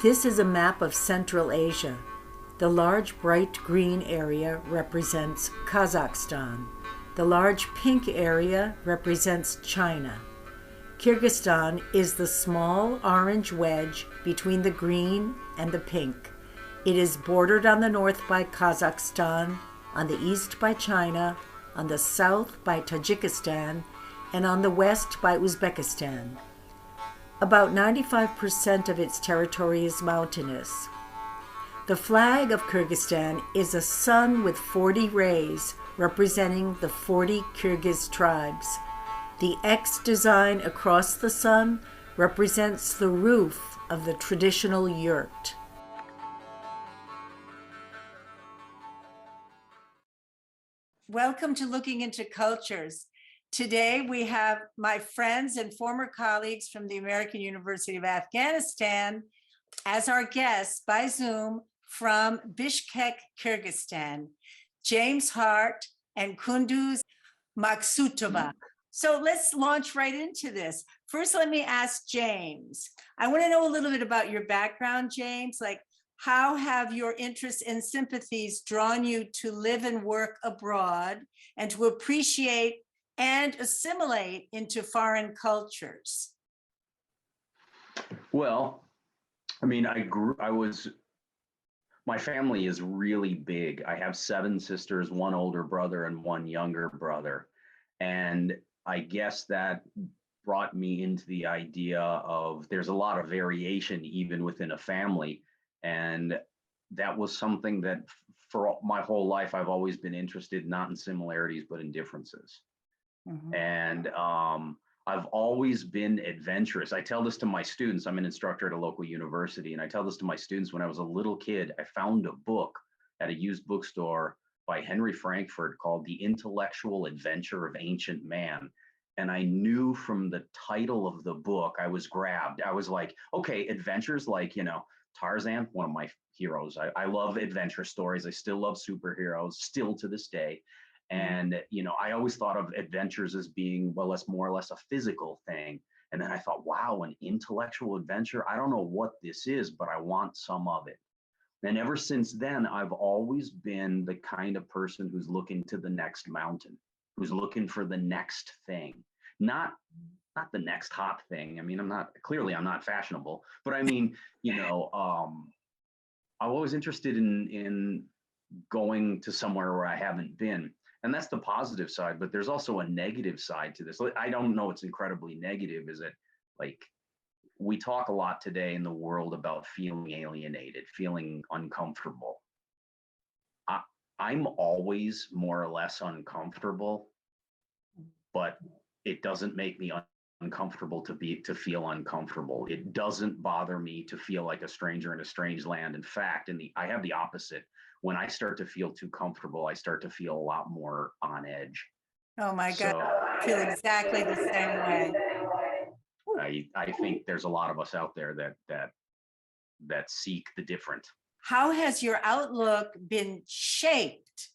This is a map of Central Asia. The large bright green area represents Kazakhstan. The large pink area represents China. Kyrgyzstan is the small orange wedge between the green and the pink. It is bordered on the north by Kazakhstan, on the east by China, on the south by Tajikistan, and on the west by Uzbekistan. About 95% of its territory is mountainous. The flag of Kyrgyzstan is a sun with 40 rays representing the 40 Kyrgyz tribes. The X design across the sun represents the roof of the traditional yurt. Welcome to Looking into Cultures. Today we have my friends and former colleagues from the American University of Afghanistan as our guests by Zoom from Bishkek, Kyrgyzstan, James Hart and Kunduz Maksutova. So let's launch right into this. First, let me ask James. I want to know a little bit about your background, James. Like, how have your interests and sympathies drawn you to live and work abroad and to appreciate and assimilate into foreign cultures? Well, I mean, my family is really big. I have 7 sisters, 1 older brother and 1 younger brother. And I guess that brought me into the idea of there's a lot of variation even within a family. And that was something that for my whole life, I've always been interested, not in similarities, but in differences. Mm-hmm. And I've always been adventurous. I tell this to my students. I'm an instructor at a local university, and I tell this to my students. When I was a little kid, I found a book at a used bookstore by Henry Frankfurt called The Intellectual Adventure of Ancient Man. And I knew from the title of the book, I was grabbed. I was like, okay, adventures like, Tarzan, one of my heroes. I love adventure stories. I still love superheroes, still to this day. And, I always thought of adventures as being, well, that's more or less a physical thing. And then I thought, wow, an intellectual adventure. I don't know what this is, but I want some of it. And ever since then, I've always been the kind of person who's looking to the next mountain, who's looking for the next thing, not the next hot thing. I mean, I'm not fashionable, but I mean, I'm always interested in going to somewhere where I haven't been. And that's the positive side, but there's also a negative side to this. I don't know it's incredibly negative. Is it like we talk a lot today in the world about feeling alienated, feeling uncomfortable. I'm always more or less uncomfortable, but it doesn't make me uncomfortable to feel uncomfortable. It doesn't bother me to feel like a stranger in a strange land. In fact, I have the opposite. When I start to feel too comfortable, I start to feel a lot more on edge. Oh my God, I feel exactly the same way. I think there's a lot of us out there that seek the different. How has your outlook been shaped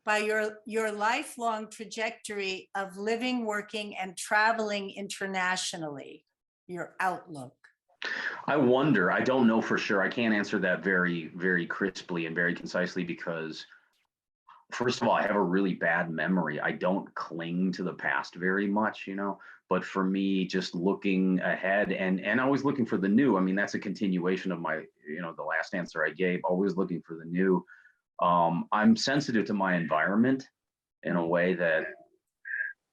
by your lifelong trajectory of living, working, and traveling internationally? Your outlook? I wonder. I don't know for sure. I can't answer that very, very crisply and very concisely because, first of all, I have a really bad memory. I don't cling to the past very much, but for me, just looking ahead and always looking for the new. I mean, that's a continuation of my, the last answer I gave, always looking for the new. I'm sensitive to my environment in a way that,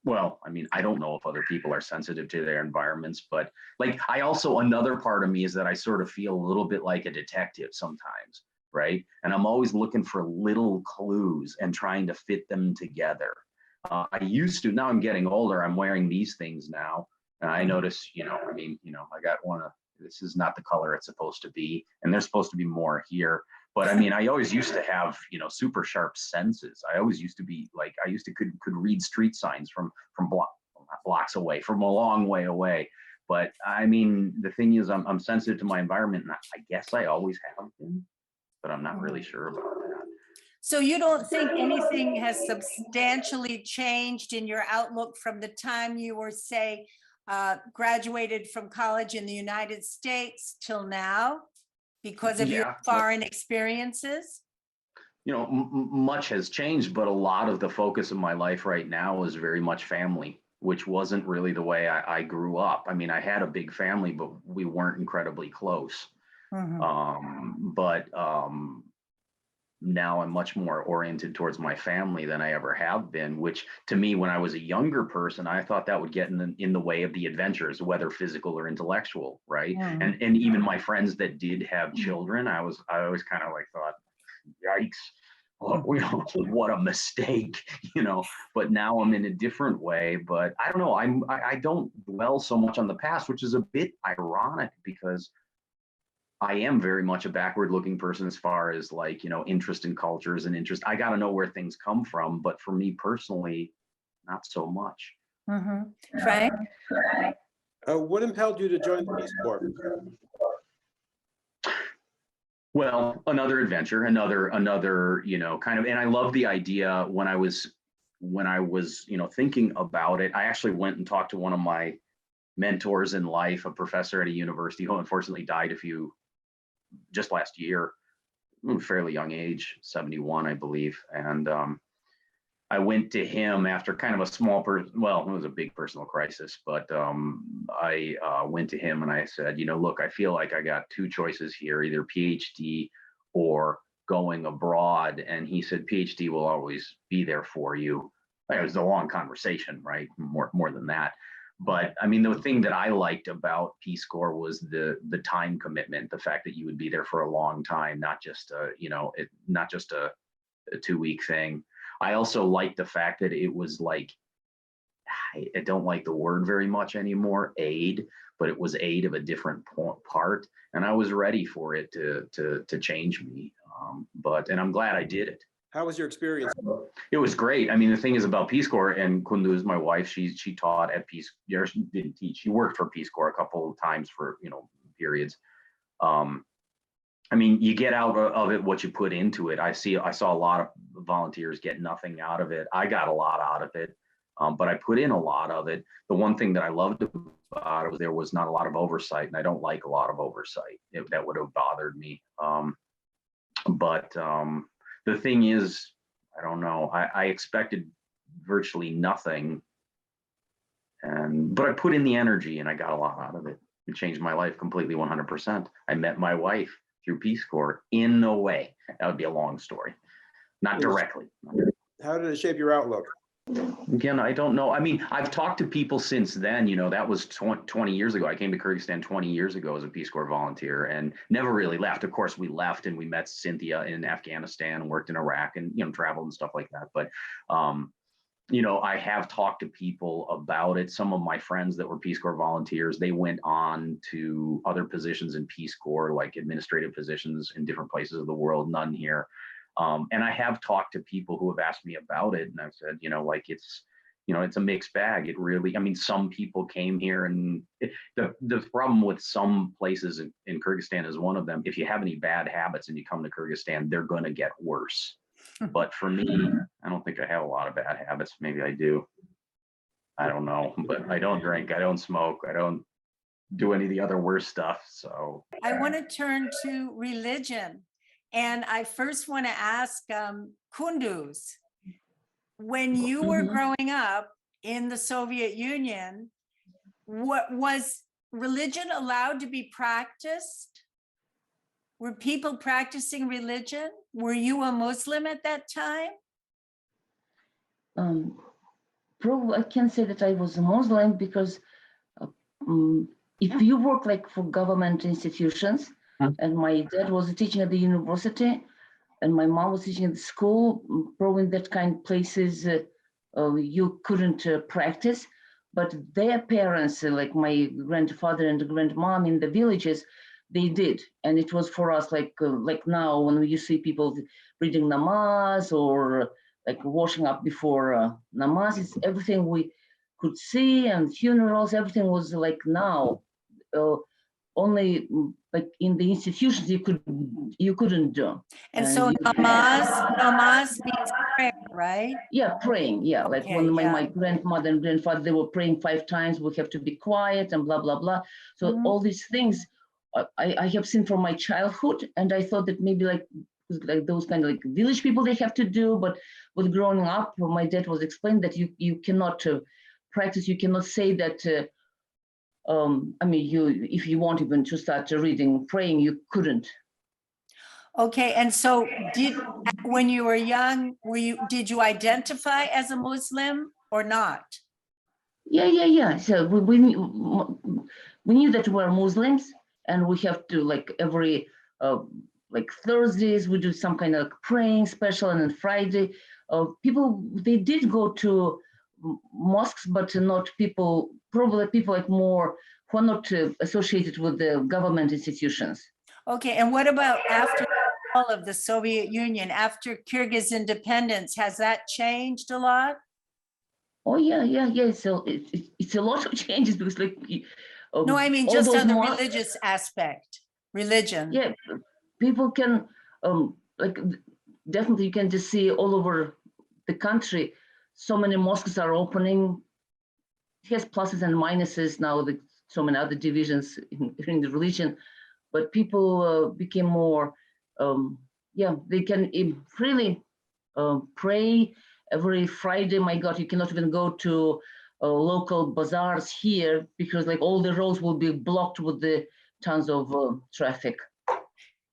well, I mean, I don't know if other people are sensitive to their environments, but another part of me is that I sort of feel a little bit like a detective sometimes, right? And I'm always looking for little clues and trying to fit them together. I used to, now I'm getting older, I'm wearing these things now. And I notice, I got this is not the color it's supposed to be, and there's supposed to be more here. But I mean, I always used to have, super sharp senses. I always used to be like, I used to could read street signs from blocks away, from a long way away. But I mean, the thing is, I'm sensitive to my environment, and I guess I always have been, but I'm not really sure about that. So you don't think anything has substantially changed in your outlook from the time you were, say, graduated from college in the United States till now because of your foreign experiences? Much has changed, but a lot of the focus of my life right now is very much family, which wasn't really the way I grew up. I mean, I had a big family, but we weren't incredibly close. But now I'm much more oriented towards my family than I ever have been, which to me, when I was a younger person, I thought that would get in the way of the adventures, whether physical or intellectual, right? And even my friends that did have children, I always kind of like thought, yikes, what a mistake, but now I'm in a different way. But I don't know, I don't dwell so much on the past, which is a bit ironic because I am very much a backward looking person as far as like, interest in cultures and interest. I got to know where things come from. But for me personally, not so much. Frank? What impelled you to join the Peace Corps? Well, another adventure, another, kind of, and I love the idea when I was, thinking about it. I actually went and talked to one of my mentors in life, a professor at a university who unfortunately died just last year, fairly young age, 71, I believe. And I went to him after kind of a it was a big personal crisis, but I went to him and I said, look, I feel like I got two choices here, either PhD or going abroad. And he said, PhD will always be there for you. It was a long conversation, right? More than that. But I mean, the thing that I liked about Peace Corps was the time commitment, the fact that you would be there for a long time, not just a 2-week thing. I also liked the fact that it was like, I don't like the word very much anymore, aid, but it was aid of a different part. And I was ready for it to change me. And I'm glad I did it. How was your experience? It was great. I mean, the thing is about Peace Corps, and Kunduz, my wife, she taught at Peace. She didn't teach. She worked for Peace Corps a couple of times for periods. I mean, you get out of it what you put into it. I saw a lot of volunteers get nothing out of it. I got a lot out of it, but I put in a lot of it. The one thing that I loved about it was there was not a lot of oversight, and I don't like a lot of oversight. That would have bothered me. The thing is, I don't know. I expected virtually nothing, but I put in the energy, and I got a lot out of it. It changed my life completely, 100%. I met my wife through Peace Corps in a way. That would be a long story, not directly. How did it shape your outlook? Again, I don't know. I mean, I've talked to people since then, that was 20 years ago. I came to Kyrgyzstan 20 years ago as a Peace Corps volunteer and never really left. Of course, we left and we met Cynthia in Afghanistan and worked in Iraq and, traveled and stuff like that. But, I have talked to people about it. Some of my friends that were Peace Corps volunteers, they went on to other positions in Peace Corps, like administrative positions in different places of the world, none here. And I have talked to people who have asked me about it, and I've said, it's a mixed bag. It really, I mean, some people came here, and the problem with some places in Kyrgyzstan is one of them. If you have any bad habits and you come to Kyrgyzstan, they're going to get worse. But for me, I don't think I have a lot of bad habits. Maybe I do. I don't know, but I don't drink, I don't smoke, I don't do any of the other worse stuff. So I want to turn to religion. And I first want to ask Kunduz, when you were growing up in the Soviet Union, what was religion allowed to be practiced? Were people practicing religion? Were you a Muslim at that time? Probably I can say that I was a Muslim because if you work like for government institutions, and my dad was teaching at the university, and my mom was teaching at the school. Probably in that kind of places you couldn't practice, but their parents, like my grandfather and grandmom in the villages, they did, and it was for us like now when you see people reading namaz or like washing up before namaz, it's everything we could see, and funerals, everything was like now. Only like in the institutions you couldn't do. And so namaz means prayer, right? Yeah, praying. Yeah, like Okay, when yeah. my grandmother and grandfather, they were praying 5 times. We have to be quiet and blah blah blah. So Mhm. all these things I have seen from my childhood, and I thought that maybe like those kind of like village people they have to do. But with growing up, my dad was explaining that you cannot practice. You cannot say that. I mean, if you want even to start reading, praying, you couldn't. Okay, and so when you were young, did you identify as a Muslim or not? Yeah. So we knew that we're Muslims, and we have to like every like Thursdays we do some kind of like praying special, and then Friday, people they did go to mosques, but not people. Probably people like more who are not associated with the government institutions. Okay, and what about after all of the Soviet Union, after Kyrgyz independence, has that changed a lot? Oh yeah. So it's a lot of changes because like No, I mean all just those on the mosques. religious aspect, religion. Yeah, people can like definitely you can just see all over the country so many mosques are opening. It has pluses and minuses now, so many other divisions in the religion, but people became more yeah, they can freely pray every Friday. My God, you cannot even go to local bazaars here because like all the roads will be blocked with the tons of traffic.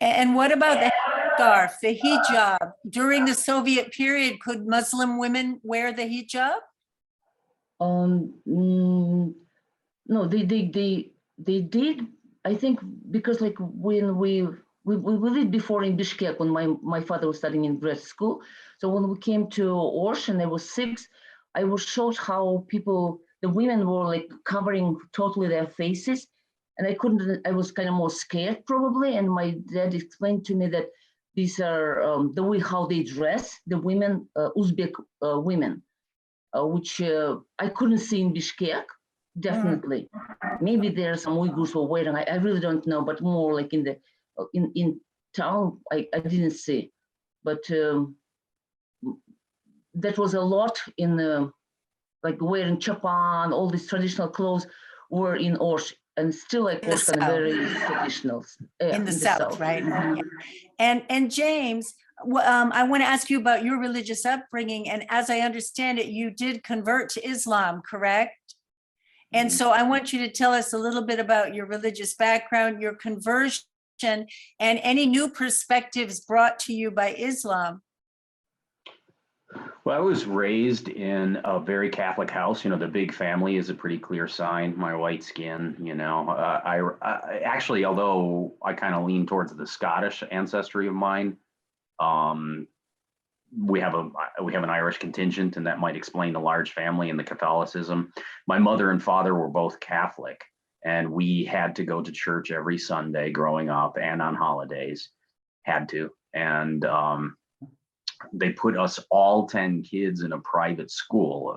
And what about the scarf, the hijab? During the Soviet period, could Muslim women wear the hijab? No, they did. I think because like when we lived before in Bishkek when my father was studying in grad school. So when we came to Osh and I was 6, I was shocked how the women were like covering totally their faces, and I couldn't. I was kind of more scared probably. And my dad explained to me that these are the way how they dress, the women, Uzbek women, which I couldn't see in Bishkek. Definitely, maybe there are some Uyghurs who are wearing. I really don't know, but more like in town, I didn't see. But that was a lot in like wearing chapan, all these traditional clothes were in Osh, and still like In the Osh kind of South. very traditional. Yeah, In the South, right? Mhm. Yeah. And James, I want to ask you about your religious upbringing. And as I understand it, you did convert to Islam, correct? And so I want you to tell us a little bit about your religious background, your conversion, and any new perspectives brought to you by Islam. Well, I was raised in a very Catholic house. The big family is a pretty clear sign. My white skin, I actually, although I kind of lean towards the Scottish ancestry of mine, we have an Irish contingent, and that might explain the large family and the Catholicism. My mother and father were both Catholic, and we had to go to church every Sunday growing up and on holidays, had to. And they put us all 10 kids in a private school,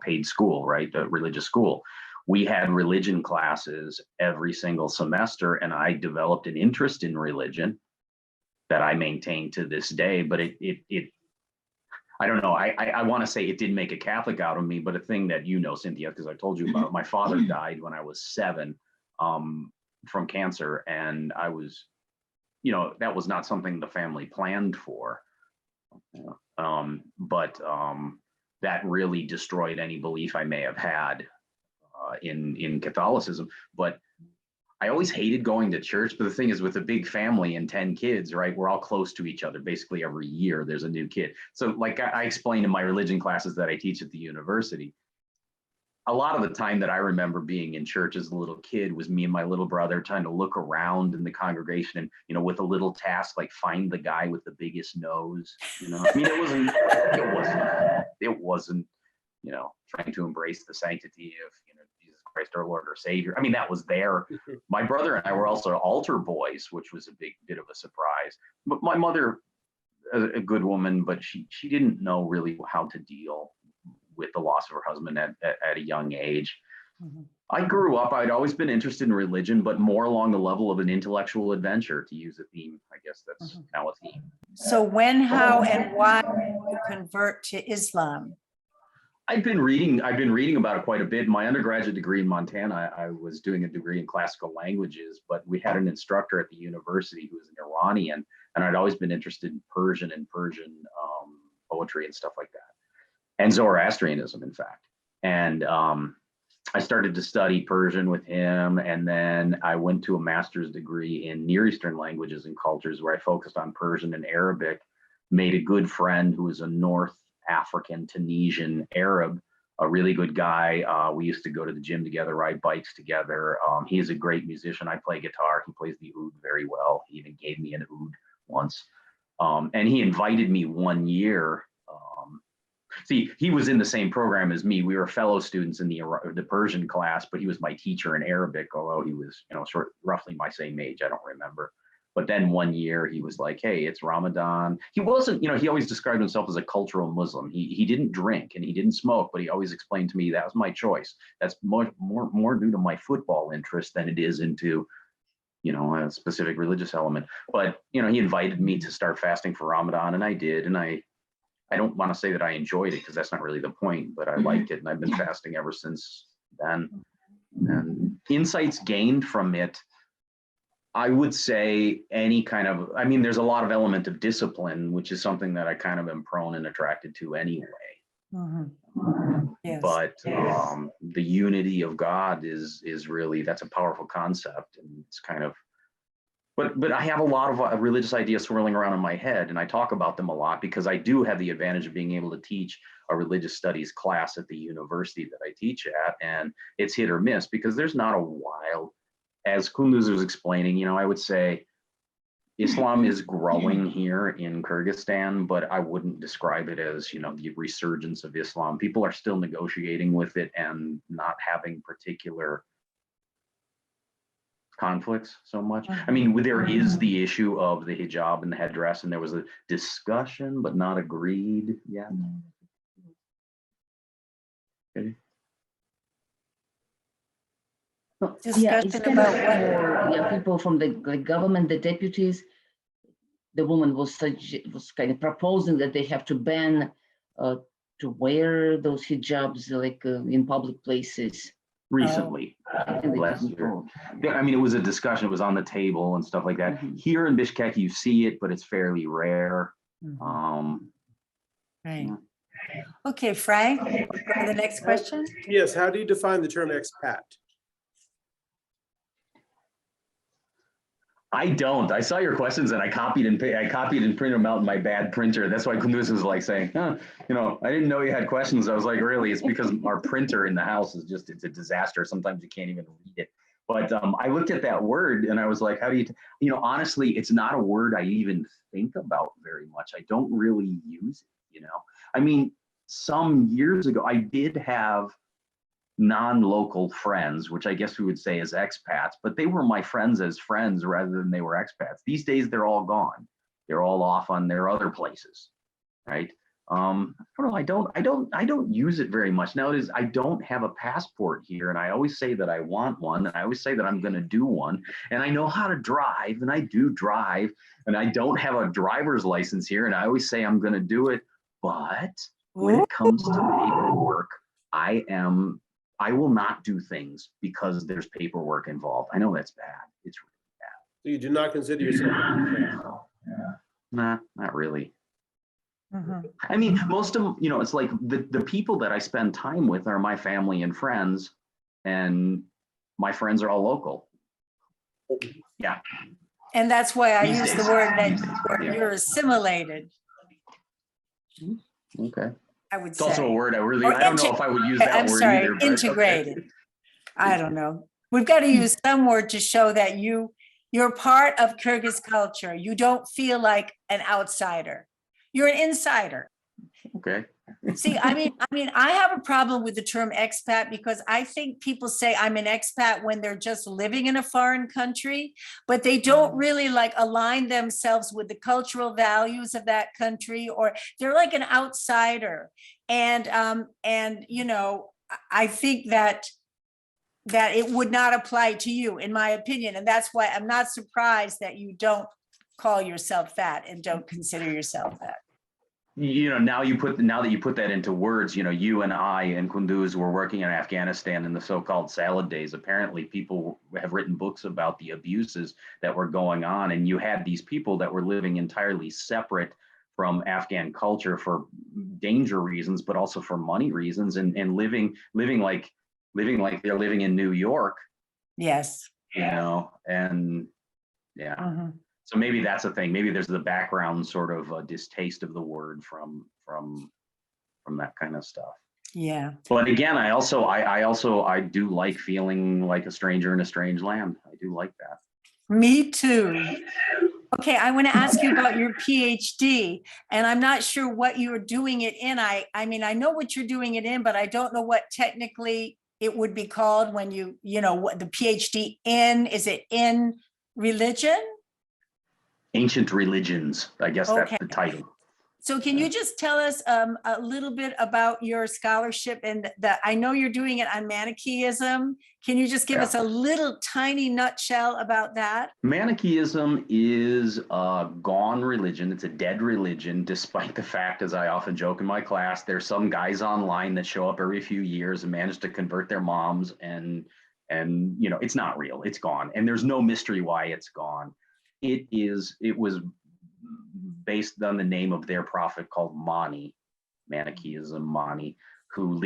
paid school, right? The religious school. We had religion classes every single semester, and I developed an interest in religion that I maintain to this day. But it I don't know. I want to say it didn't make a Catholic out of me, but a thing that Cynthia, because I told you about, my father died when I was 7 from cancer, and I was, that was not something the family planned for. But that really destroyed any belief I may have had in Catholicism. But I always hated going to church. But the thing is, with a big family and 10 kids, right, we're all close to each other. Basically, every year there's a new kid. So like I explained in my religion classes that I teach at the university, a lot of the time that I remember being in church as a little kid was me and my little brother trying to look around in the congregation and, with a little task like find the guy with the biggest nose. I mean, it wasn't, trying to embrace the sanctity of, Jesus Christ our Lord or Savior. I mean, that was there. My brother and I were also altar boys, which was a big bit of a surprise. But my mother, a good woman, but she didn't know really how to deal with the loss of her husband at a young age. I grew up, I'd always been interested in religion, but more along the level of an intellectual adventure, to use a theme. I guess that's now a theme. So when, how, and why did you convert to Islam? I've been reading about it quite a bit. My undergraduate degree in Montana, I was doing a degree in classical languages, but we had an instructor at the university who was an Iranian, and I'd always been interested in Persian poetry and stuff like that, and Zoroastrianism, in fact. And I started to study Persian with him, and then I went to a master's degree in Near Eastern languages and cultures where I focused on Persian and Arabic, made a good friend who was a North African Tunisian Arab, a really good guy. We used to go to the gym together, ride bikes together. He is a great musician. I play guitar. He plays the oud very well. He even gave me an oud once. And he invited me one year. See, he was in the same program as me. We were fellow students in the Persian class, but he was my teacher in Arabic, although he was, roughly my same age. I don't remember. But then one year he was like, hey, it's Ramadan. He wasn't, he always described himself as a cultural Muslim. He didn't drink and he didn't smoke, but he always explained to me that was my choice. That's more due to my football interest than it is into, a specific religious element. But, he invited me to start fasting for Ramadan, and I did. And I don't want to say that I enjoyed it because that's not really the point, but I liked it. And I've been fasting ever since then. And insights gained from it, I would say there's a lot of element of discipline, which is something that I kind of am prone and attracted to anyway. Yes. But the unity of God is really, that's a powerful concept. And it's kind of, but I have a lot of religious ideas swirling around in my head, and I talk about them a lot because I do have the advantage of being able to teach a religious studies class at the university that I teach at, and it's hit or miss because there's not a wild, as Kunduz was explaining, I would say Islam is growing here in Kyrgyzstan, but I wouldn't describe it as, the resurgence of Islam. People are still negotiating with it and not having particular conflicts so much. I mean, there is the issue of the hijab and the headdress, and there was a discussion, but not agreed yet. Okay. Discussion about what? People from the government, the deputies. The woman was kind of proposing that they have to ban to wear those hijabs in public places. Recently, last year. I mean, it was a discussion. It was on the table and stuff like that. Here in Bishkek, you see it, but it's fairly rare. Right. Okay, Frank, go to the next question. Yes, how do you define the term expat? I don't. I saw your questions and I copied and printed them out in my bad printer. That's why Kunduz was like saying, I didn't know you had questions. I was like, really? It's because our printer in the house it's a disaster. Sometimes you can't even read it. But I looked at that word and I was like, how do you, honestly, it's not a word I even think about very much. I don't really use it, I mean, some years ago, I did have non-local friends, which I guess we would say is expats, but they were my friends as friends rather than they were expats. These days, they're all gone. They're all off on their other places, right? I don't know. I don't use it very much nowadays. I don't have a passport here, and I always say that I want one, and I always say that I'm going to do one, and I know how to drive, and I do drive, and I don't have a driver's license here, and I always say I'm going to do it, but when it comes to paperwork, I will not do things because there's paperwork involved. I know that's bad. It's really bad. So you do not consider yourself? Nah, not really. I mean, most of them, it's like the people that I spend time with are my family and friends, and my friends are all local. Yeah. And that's why I use the word that Yeah. you're assimilated. Okay. I would It's say. also a word I don't know if I would use that I'm word sorry, either. But integrated. okay. I don't know. We've got to use some word to show that you're part of Kyrgyz culture. You don't feel like an outsider. You're an insider. Okay. See, I have a problem with the term expat because I think people say I'm an expat when they're just living in a foreign country, but they don't really like align themselves with the cultural values of that country, or they're like an outsider. And you know, I think that it would not apply to you, in my opinion, and that's why I'm not surprised that you don't call yourself that and don't consider yourself that. You know, now that you put that into words, you know, you and I and Kunduz were working in Afghanistan in the so-called salad days. Apparently people have written books about the abuses that were going on, and you had these people that were living entirely separate from Afghan culture for danger reasons, but also for money reasons, and living like they're living in New York. Yes. You know, and yeah. So maybe that's a thing. Maybe there's the background sort of distaste of the word from that kind of stuff. Yeah. But again, I do like feeling like a stranger in a strange land. I do like that. Me too. Okay, I want to ask you about your PhD, and I'm not sure what you're doing it in. I mean, I know what you're doing it in, but I don't know what technically it would be called when you know, what the PhD in, is it in religion? Ancient religions, I guess that's the title. So can you just tell us a little bit about your scholarship, and that I know you're doing it on Manichaeism. Can you just give us a little tiny nutshell about that? Manichaeism is a gone religion. It's a dead religion, despite the fact, as I often joke in my class, there's some guys online that show up every few years and manage to convert their moms, and you know, it's not real. It's gone, and there's no mystery why it's gone. It was based on the name of their prophet called Mani, Manichaeism, Mani, who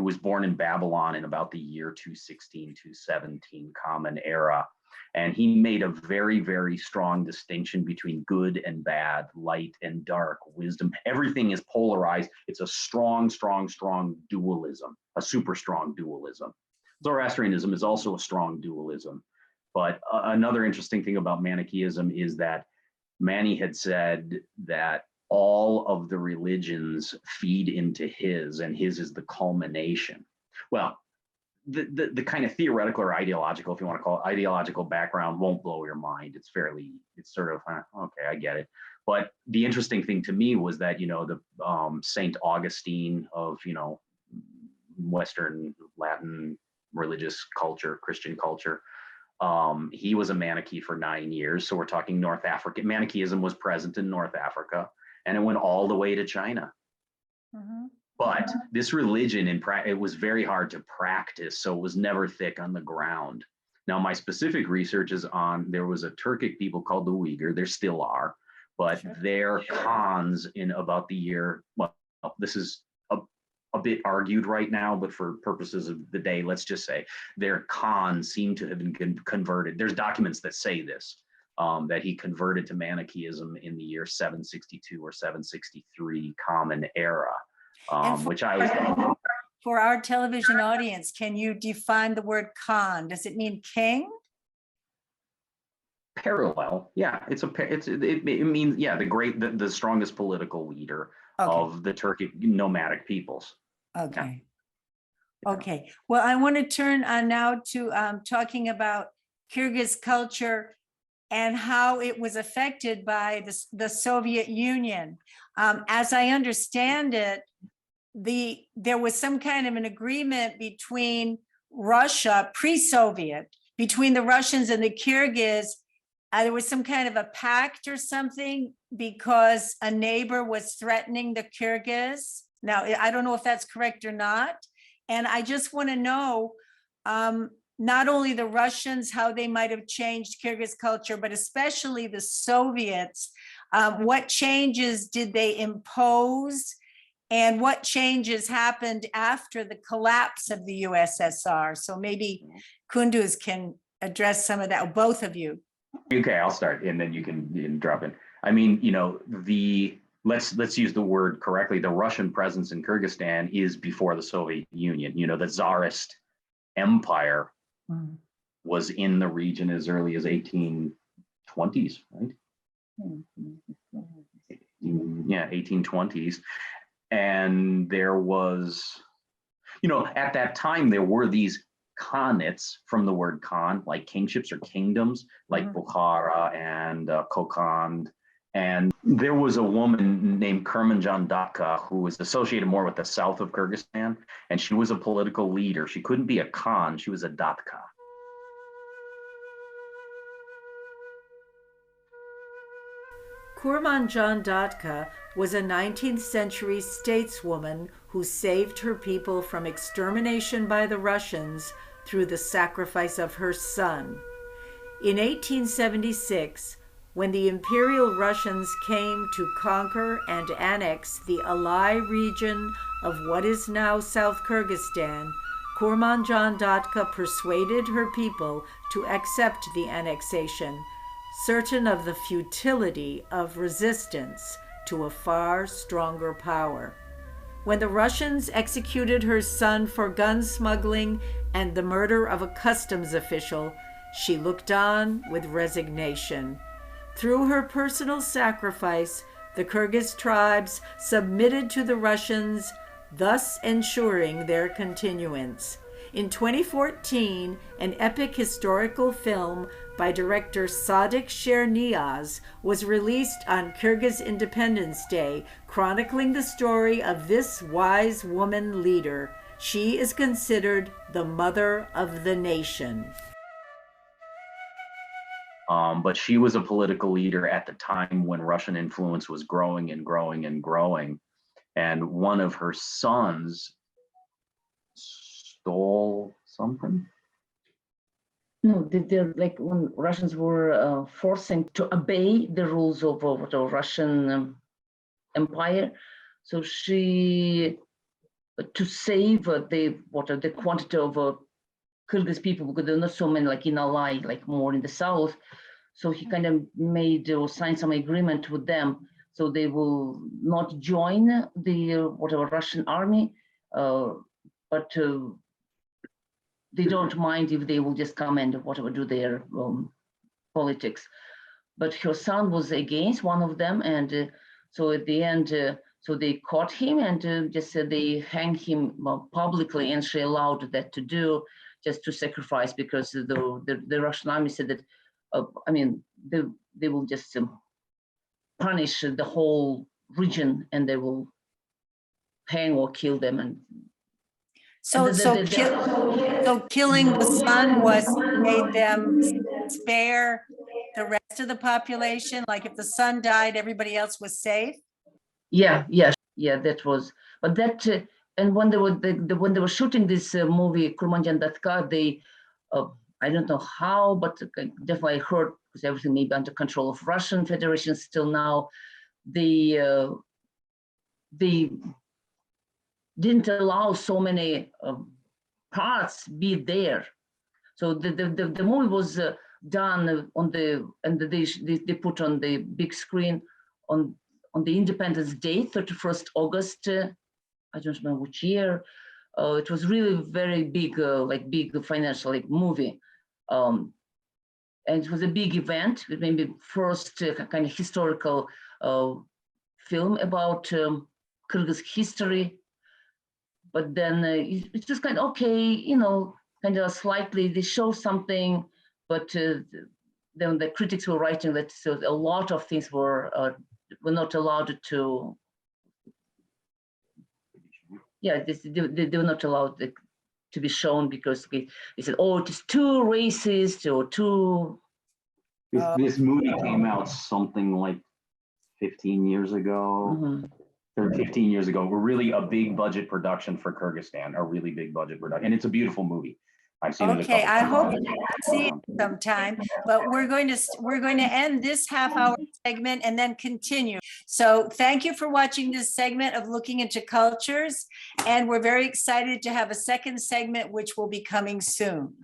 was born in Babylon in about the year 216, 217 Common Era. And he made a very, very strong distinction between good and bad, light and dark, wisdom. Everything is polarized. It's a strong, strong, strong dualism, a super strong dualism. Zoroastrianism is also a strong dualism. But another interesting thing about Manichaeism is that Mani had said that all of the religions feed into his, and his is the culmination. Well, the kind of theoretical or ideological, if you want to call it ideological background, won't blow your mind. It's sort of, okay, I get it. But the interesting thing to me was that, you know, the Saint Augustine of, you know, Western Latin religious culture, Christian culture, he was a Manichae for 9 years. So we're talking North Africa. Manichaeism was present in North Africa, and it went all the way to China. But this religion, it was very hard to practice, so it was never thick on the ground. Now, my specific research is on, there was a Turkic people called the Uyghur, there still are, but their Khans in about the year, well, this is a bit argued right now, but for purposes of the day, let's just say their Khan seem to have been converted. There's documents that say this, that he converted to Manichaeism in the year 762 or 763 Common Era, which I was. For our television audience, can you define the word Khan? Does it mean king? Parallel, yeah. It means, yeah, the strongest political leader of the Turkic nomadic peoples. Okay. Yeah. Okay. Well, I want to turn now to talking about Kyrgyz culture and how it was affected by the Soviet Union. As I understand it, there was some kind of an agreement between Russia, pre-Soviet, between the Russians and the Kyrgyz. There was some kind of a pact or something because a neighbor was threatening the Kyrgyz. Now, I don't know if that's correct or not. And I just want to know, not only the Russians, how they might have changed Kyrgyz culture, but especially the Soviets. What changes did they impose? And what changes happened after the collapse of the USSR? So maybe Kunduz can address some of that, both of you. Okay, I'll start, and then you can drop in. I mean, you know, let's use the word correctly. The Russian presence in Kyrgyzstan is before the Soviet Union. You know, the Tsarist Empire was in the region as early as 1820s, right? Yeah, 1820s. And there was, at that time, there were these khanates from the word khan, like kingships or kingdoms, like Bukhara and Kokand. And there was a woman named Kermanjan Datka who was associated more with the south of Kyrgyzstan, and she was a political leader. She couldn't be a khan, she was a Datka. Kurmanjan Datka was a 19th century stateswoman who saved her people from extermination by the Russians through the sacrifice of her son. In 1876, when the Imperial Russians came to conquer and annex the Alai region of what is now South Kyrgyzstan, Kurmanjan Datka persuaded her people to accept the annexation, certain of the futility of resistance to a far stronger power. When the Russians executed her son for gun smuggling and the murder of a customs official, she looked on with resignation. Through her personal sacrifice, the Kyrgyz tribes submitted to the Russians, thus ensuring their continuance. In 2014, an epic historical film by director Sadik Sherniyaz was released on Kyrgyz Independence Day, chronicling the story of this wise woman leader. She is considered the mother of the nation. But she was a political leader at the time when Russian influence was growing and growing and growing. And one of her sons stole something. No, they're like when Russians were forcing to obey the rules of the Russian empire. So she, to save the quantity of Kyrgyz people, because there are not so many like in Alai, like more in the south. So he kind of made or signed some agreement with them, so they will not join the Russian army, but they don't mind if they will just come and do their politics. But her son was against one of them, and so at the end, so they caught him and just said they hanged him publicly, and she allowed that to do, just to sacrifice, because the Russian army said that, they will just punish the whole region, and they will hang or kill them. And so killing the son made them spare the rest of the population. Like if the son died, everybody else was safe. Yeah, that was. But that and when they were shooting this movie Kurmanjan Datka, they I don't know how, but definitely I heard, because everything may be under control of Russian Federation still now. They didn't allow so many parts be there. So the movie was done on they put on the big screen on the Independence Day, 31st August. I don't remember which year. It was really very big, big financial movie. And it was a big event, maybe first kind of historical film about Kyrgyz history. But then it's just kind of okay, kind of slightly they show something, but then the critics were writing that so a lot of things were not allowed to. Yeah, they were not allowed to be shown because they said, oh, it is too racist or too. This movie came out something like 15 years ago. Mm-hmm. Or 15 years ago. We're really a big budget production for Kyrgyzstan, a really big budget production. And it's a beautiful movie. I've seen it. Okay, I hope you see it sometime, but we're going to end this half-hour segment and then continue. So thank you for watching this segment of Looking into Cultures, and we're very excited to have a second segment which will be coming soon.